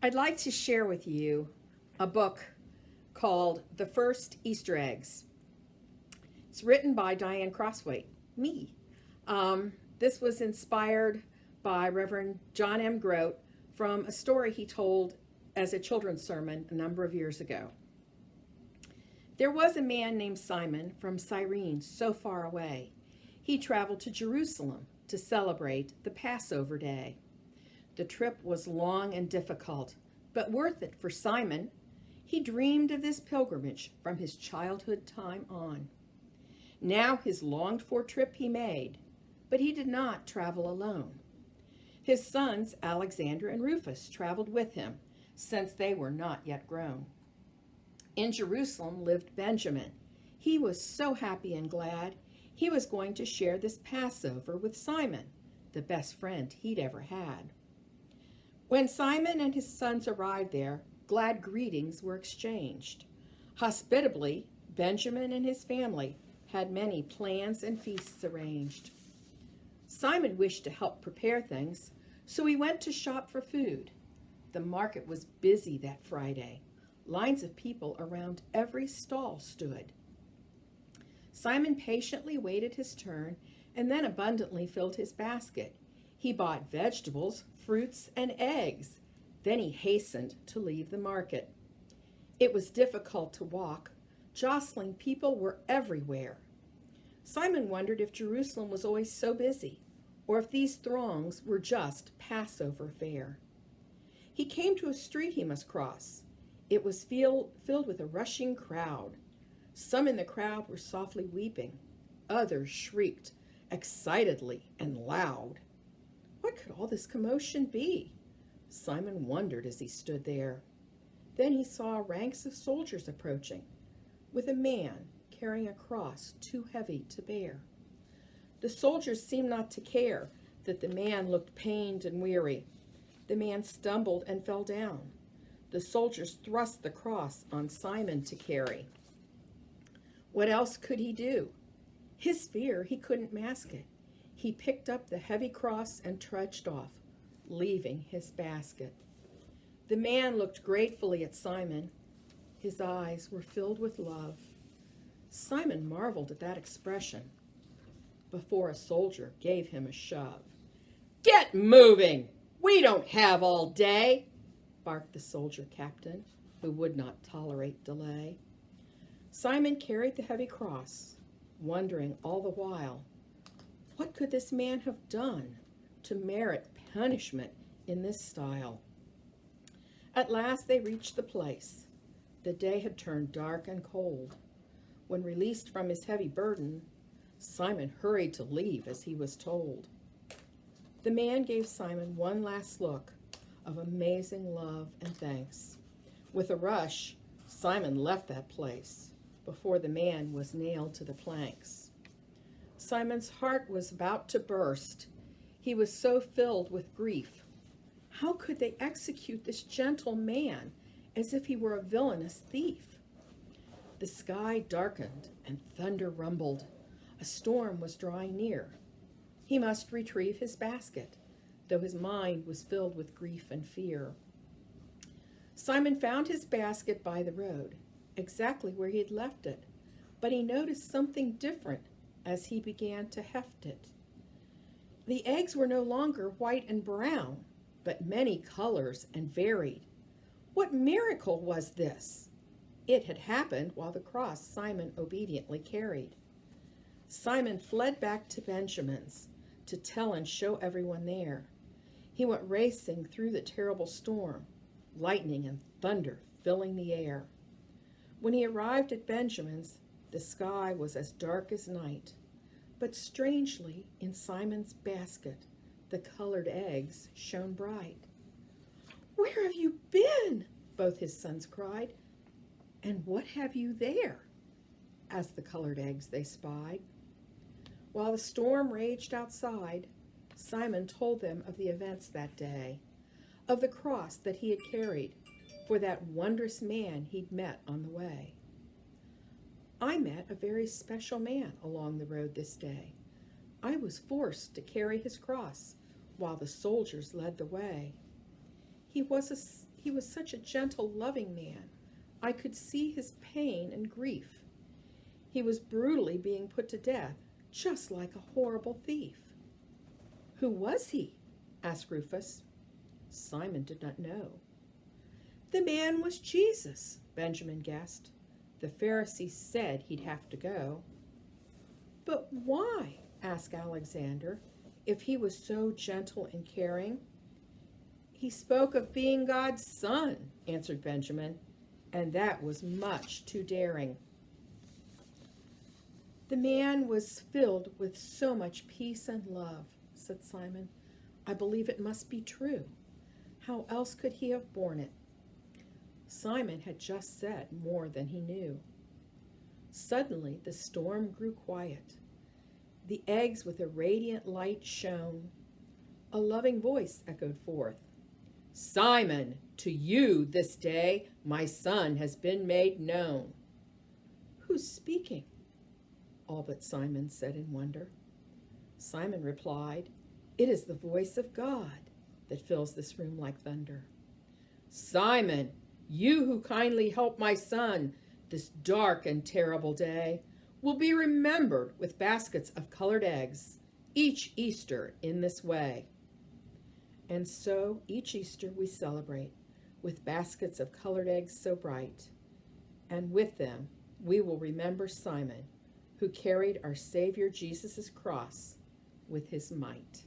I'd like to share with you a book called The First Easter Eggs. It's written by Diane Crosthwaite, me. This was inspired by Reverend John M. Grote from a story he told as a children's sermon a number of years ago. There was a man named Simon from Cyrene, so far away. He traveled to Jerusalem to celebrate the Passover day. The trip was long and difficult, but worth it for Simon. He dreamed of this pilgrimage from his childhood time on. Now his longed-for trip he made, but he did not travel alone. His sons, Alexander and Rufus, traveled with him, since they were not yet grown. In Jerusalem lived Benjamin. He was so happy and glad he was going to share this Passover with Simon, the best friend he'd ever had. When Simon and his sons arrived there, glad greetings were exchanged. Hospitably, Benjamin and his family had many plans and feasts arranged. Simon wished to help prepare things, so he went to shop for food. The market was busy that Friday. Lines of people around every stall stood. Simon patiently waited his turn and then abundantly filled his basket. He bought vegetables, fruits, and eggs. Then he hastened to leave the market. It was difficult to walk. Jostling people were everywhere. Simon wondered if Jerusalem was always so busy, or if these throngs were just Passover fare. He came to a street he must cross. It was filled with a rushing crowd. Some in the crowd were softly weeping. Others shrieked excitedly and loud. What could all this commotion be? Simon wondered as he stood there. Then he saw ranks of soldiers approaching, with a man carrying a cross too heavy to bear. The soldiers seemed not to care that the man looked pained and weary. The man stumbled and fell down. The soldiers thrust the cross on Simon to carry. What else could he do? His fear, he couldn't mask it. He picked up the heavy cross and trudged off, leaving his basket. The man looked gratefully at Simon. His eyes were filled with love. Simon marveled at that expression before a soldier gave him a shove. "Get moving! We don't have all day," barked the soldier captain, who would not tolerate delay. Simon carried the heavy cross, wondering all the while, what could this man have done to merit punishment in this style? At last they reached the place. The day had turned dark and cold. When released from his heavy burden, Simon hurried to leave as he was told. The man gave Simon one last look of amazing love and thanks. With a rush, Simon left that place before the man was nailed to the planks. Simon's heart was about to burst. He was so filled with grief. How could they execute this gentle man as if he were a villainous thief? The sky darkened and thunder rumbled. A storm was drawing near. He must retrieve his basket, though his mind was filled with grief and fear. Simon found his basket by the road, exactly where he had left it, but he noticed something different as he began to heft it. The eggs were no longer white and brown, but many colors and varied. What miracle was this? It had happened while the cross Simon obediently carried. Simon fled back to Benjamin's to tell and show everyone there. He went racing through the terrible storm, lightning and thunder filling the air. When he arrived at Benjamin's, the sky was as dark as night. But strangely, in Simon's basket, the colored eggs shone bright. "Where have you been?" both his sons cried. "And what have you there?" asked the colored eggs they spied. While the storm raged outside, Simon told them of the events that day, of the cross that he had carried for that wondrous man he'd met on the way. "I met a very special man along the road this day. I was forced to carry his cross while the soldiers led the way. He was he was such a gentle, loving man. I could see his pain and grief. He was brutally being put to death, just like a horrible thief." "Who was he?" asked Rufus. Simon did not know. "The man was Jesus," Benjamin guessed. "The Pharisees said he'd have to go." "But why?" asked Alexander, "if he was so gentle and caring?" "He spoke of being God's son," answered Benjamin, "and that was much too daring." "The man was filled with so much peace and love," said Simon. "I believe it must be true. How else could he have borne it?" Simon had just said more than he knew. Suddenly the storm grew quiet. The eggs with a radiant light shone. A loving voice echoed forth, "Simon, to you this day my son has been made known." "Who's speaking?" all but Simon said in wonder. Simon replied, "It is the voice of God that fills this room like thunder." "Simon, you who kindly helped my son this dark and terrible day will be remembered with baskets of colored eggs each Easter in this way." And so each Easter we celebrate with baskets of colored eggs so bright, and with them we will remember Simon, who carried our Savior Jesus' cross with his might.